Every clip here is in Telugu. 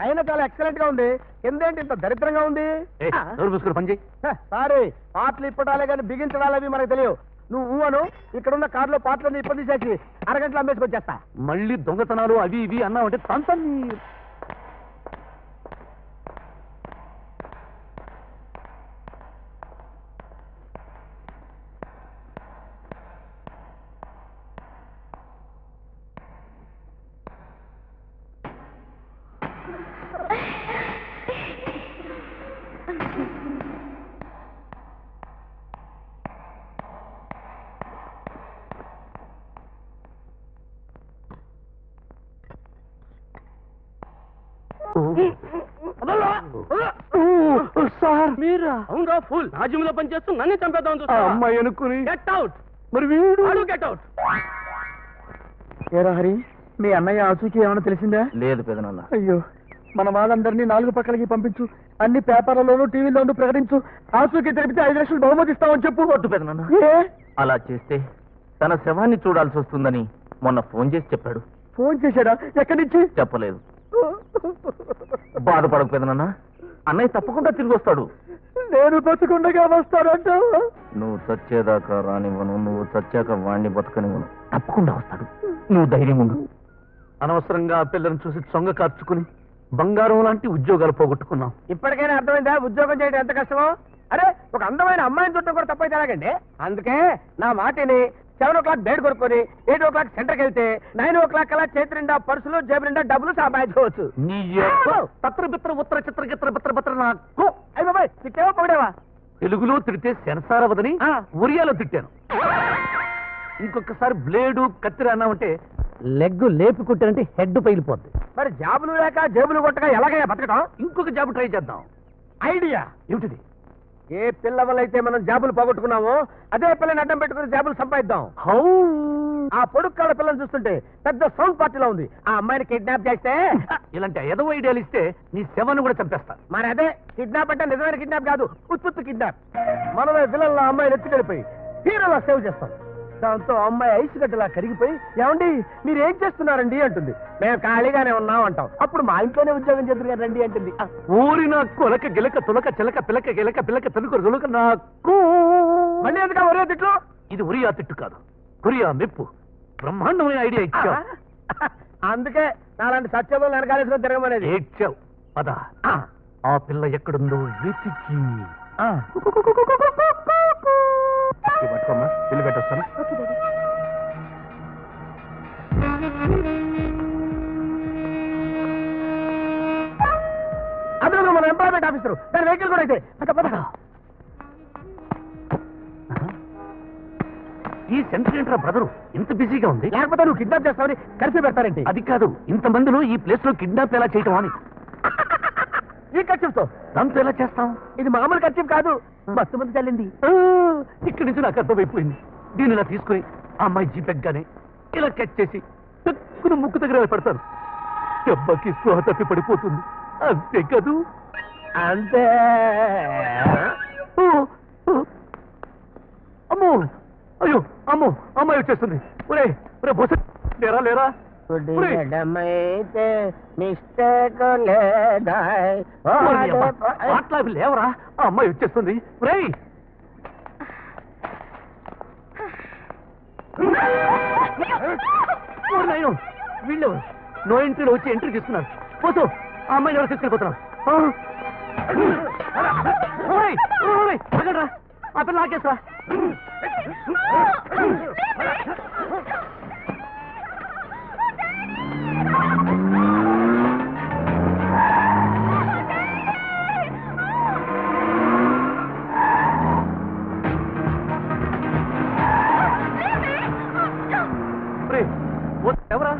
అయినా చాలా ఎక్సలెంట్ గా ఉంది. కిందేంటి ఇంత దరిద్రంగా ఉంది? పని సారీ, పాటలు ఇప్పటాలే కానీ బిగించడాలు అవి మనకు తెలియవు. నువ్వు అను, ఇక్కడున్న కారులో పాటలన్నీ ఇప్పటి తీసేసి అరగంటలో అమ్మేసుకొచ్చేస్తా. మళ్ళీ దొంగతనాలు అవి ఇవి అన్నావంటే తంతని. సార్ మీరా? అవునా ఫుల్ నా జిమ్ లో పనిచేస్తూ నన్ను చంపేద్దాం చూస్తా. అమ్మాయి అనుకుని గెట్ అవుట్. మరి వీడు గెట్ అవుట్. ఏరా హరి, మీ అన్నయ్య ఆచూకీ ఏమైనా తెలిసిందా? లేదు పెదనాన్న. అయ్యో, మన వాళ్ళందరినీ 4 పక్కలకి పంపించు, అన్ని పేపర్లలోనూ టీవీలోనూ ప్రకటించు. ఆచూకీ తెలిపితే 5 లక్షలు బహుమతి ఇస్తామని చెప్పు. వద్దు పెదనాన్న. ఏ? అలా చేస్తే తన శవాన్ని చూడాల్సి వస్తుందని మొన్న ఫోన్ చేసి చెప్పాడు. ఫోన్ చేశాడా? ఎక్కడి నుంచి? చెప్పలేదు. బాధపడకు పెదనాన్న, అన్నయ్య తప్పకుండా తిరిగి వస్తాడు. నేను బతుకుండగా వస్తానంటావా? నువ్వు చచ్చేదాకా రానివ్వను, నువ్వు చచ్చాక వాణ్ణి బతకనివ్వను. తప్పకుండా వస్తాడు, నువ్వు ధైర్యం ఉండు. అనవసరంగా ఆ పిల్లని చూసి చొంగ కార్చుకుని బంగారం లాంటి ఉద్యోగాలు పోగొట్టుకున్నాం. ఇప్పటికైనా అర్థమైందా ఉద్యోగం చేయడం ఎంత కష్టమో? అరే, ఒక అందమైన అమ్మాయిని చుట్టం కూడా తప్పైతే ఎలాగండి? అందుకే నా మాటిని 7 o'clock బెడ్ కొనుక్కొని 8 o'clock సెంటర్కి వెళ్తే 9 o'clock అలా చేతి నిండా పర్సులు, జేబు నిండా డబ్బులు సంపాదించుకోవచ్చు. నీ పత్ర బిత్ర ఉత్తర చిత్ర గిత్ర బిత్ర బిత్ర నాకు అయ్యి బాబాయ్, తిట్టేవా పొగిడేవా? తెలుగులో తిడితే సెన్సార్ అవ్వదని ఒరియాలో తిట్టాను. ఇంకొకసారి బ్లేడు కత్తిర అన్నామంటే లెగ్ లేపి కొట్టానంటే హెడ్ పగిలిపోద్ది. మరి జాబులు లేక జేబులు కొట్టగా ఎలాగైనా బతకడం? ఇంకొక జాబ్ ట్రై చేద్దాం. ఐడియా ఏమిటిది? ఏ పిల్ల వల్ల అయితే మనం జాబులు పోగొట్టుకున్నామో అదే పిల్లని అడ్డం పెట్టుకుని జాబులు సంపాదిద్దాం. హౌ? ఆ పొడుక్కాళ్ళ పిల్లని చూస్తుంటే పెద్ద సౌండ్ పార్టీలో ఉంది. ఆ అమ్మాయిని కిడ్నాప్ చేస్తే ఇలాంటి ఏదో ఐడియాలు ఇస్తే నీ శవాన్ని కూడా చంపేస్తా. మరి అదే కిడ్నాప్ అంటే నిజమైన కిడ్నాప్ కాదు, ఉత్తుత్తు కిడ్నాప్. మనమే పిల్లల అమ్మాయిని ఎత్తుకెళ్ళిపోయి హీరోలా సేవ్ చేస్తాం. దాంతో అమ్మాయి ఐసు గడ్డలా కరిగిపోయి, ఏమండి మీరు ఏం చేస్తున్నారండి అంటుంది. మేము ఖాళీగానే ఉన్నాం అంటాం. అప్పుడు మా ఇంట్లోనే ఉద్యోగం చేద్దరు రండి అంటుంది. ఊరి నా కొలక గిలక తులక చిలక పిలక గిలక పిలక తెలుగు తులక నాకు. మళ్ళీ ఎందుకు ఒరే తిట్లు? ఇది ఒరియా తిట్టు కాదు, కొరియా మెప్పు. బ్రహ్మాండమైన ఐడియా ఇచ్చా. అందుకే నాలాంటి సత్యములు వెనకాలేసుకొని తిరగమనేది. ఏడ్చావు పద. ఆ పిల్ల ఎక్కడుందో వెతికి పట్టుకోమ్మా, ఇల్లు పెట్టొస్తాను. అందులో మన ఎంప్లాయ్మెంట్ ఆఫీసర్ దాని వెహికల్ కూడా అయితే ఈ సెంటర్ ఏంట్రా బ్రదరు ఇంత బిజీగా ఉంది? లేకపోతే నువ్వు కిడ్నాప్ చేస్తావని కలిసి పెడతారంటే. అది కాదు, ఇంత మందిలో ఈ ప్లేస్ లో కిడ్నాప్ ఎలా చేయటం అని. ఈ ఖర్చుతో దాంతో ఎలా చేస్తాం? ఇది మామూలు ఖర్చు కాదు, మస్తు మంది చల్లింది. ఇక్కడి నుంచి నాకు అర్థమైపోయింది. దీన్ని ఇలా తీసుకుని ఆ అమ్మాయి జీపెగ్గానే ఇలా క్యాచ్ చేసి తక్కువ ముక్కు దగ్గర పెడతాను. దెబ్బకి స్పృహ తప్పి పడిపోతుంది. అంతే కదూ? అంతే. అమ్మో, అయ్యో అమ్మో, అమ్మాయి వచ్చేస్తుంది. ఒరే ఒరే బొస, లేరా లేరా. అట్లా లేవరా, ఆ అమ్మాయి వచ్చేస్తుంది. ఒరేయ్ వీళ్ళు నో ఎంట్రీలో వచ్చి ఎంట్రీ తీసుకున్నారు. పోతూ ఆ అమ్మాయిని ఎవరు తీసుకెళ్ళిపోతున్నారు. ఆ పిల్ల ఆకేసరా. ఎవరా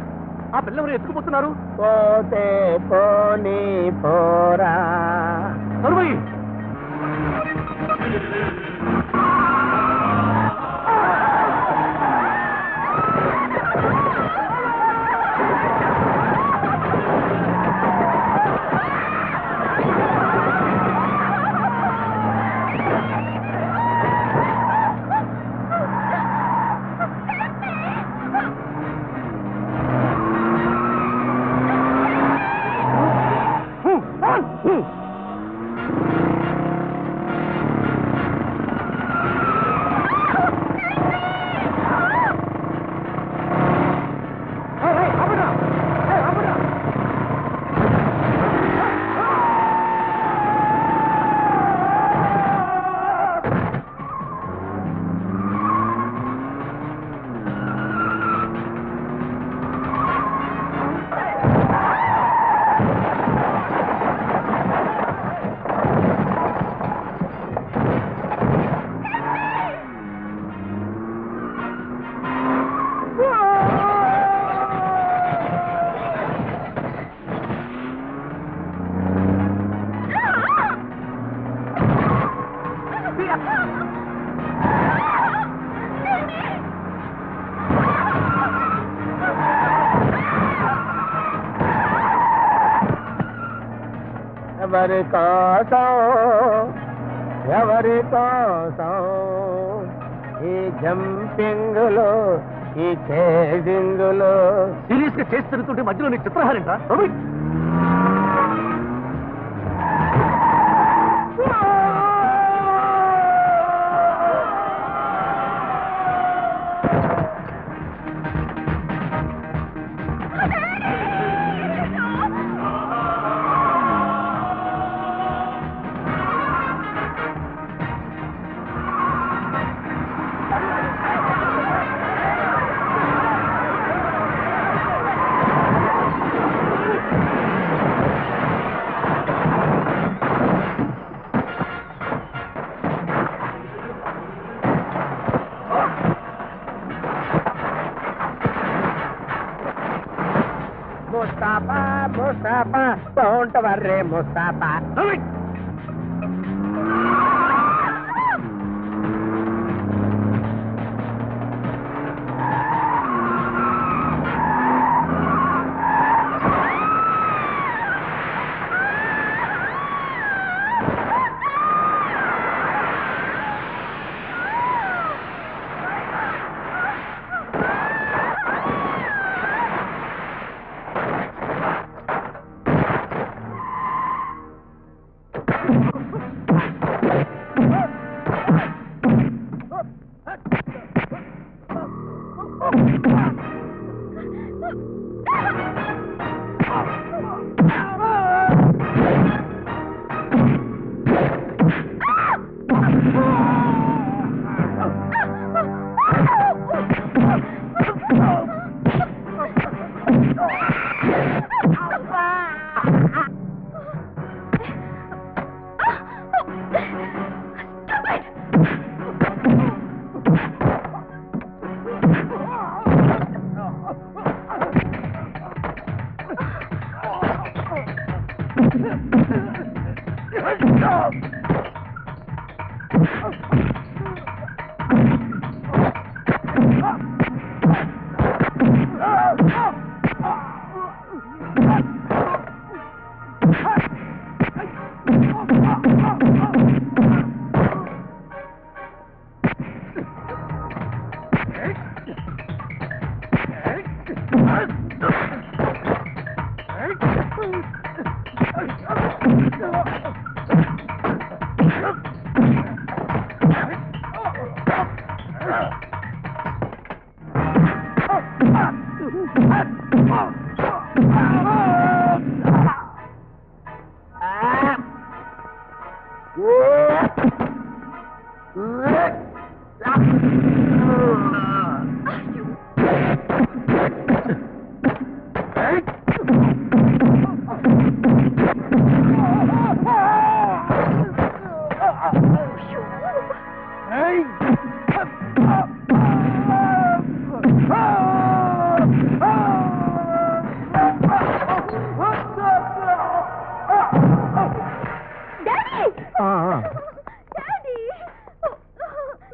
ఆ పిల్ల ఎవరు ఎత్తుకుపోతున్నారు? పోతే పోనీ పోరా. ఎవరి కోసం ఎవరి కోసం ఈ జంపింగులో ఈ చేసింగులో సీరియస్ గా చేసి తిరుగుతుంటే మధ్యలో నీ చిత్రహారేంట్రా Ravi Mustafa Mustafa don't worry Mustafa Ravi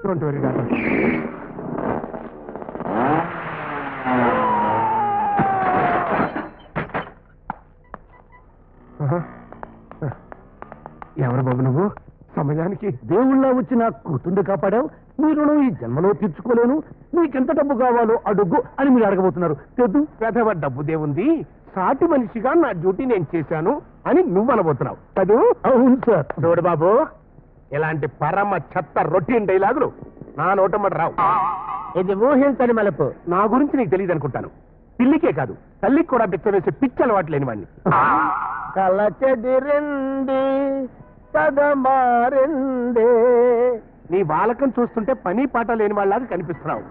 don't worry doctor ఎవరు బాబు నువ్వు సమయానికి దేవుళ్ళ వచ్చి నాకు కూతుండి కాపాడావు నీ రుణం ఈ జన్మలో తీర్చుకోలేను నీకెంత డబ్బు కావాలో అడుగు అని మీరు అడగబోతున్నారు తెద్దు పెదవ డబ్బు దేవుంది సాటి మనిషిగా నా డ్యూటీ నేను చేశాను అని నువ్వు అనబోతున్నావు కదూ అవును సార్ చూడు బాబు ఇలాంటి పరమ చెత్త రొటీన్ డైలాగులు నా నోటమ్మటి రావు ఇది ఊహించని మలుపు నా గురించి నీకు తెలియదు అనుకుంటాను పిల్లికే కాదు తల్లికి కూడా బిచ్చవేసే పిచ్చి అలవాటు లేని వాడిని కల చెదిరింది కథ మారింది నీ బాలకం చూస్తుంటే పని పాట లేని వాళ్ళలాగా కనిపిస్తున్నావు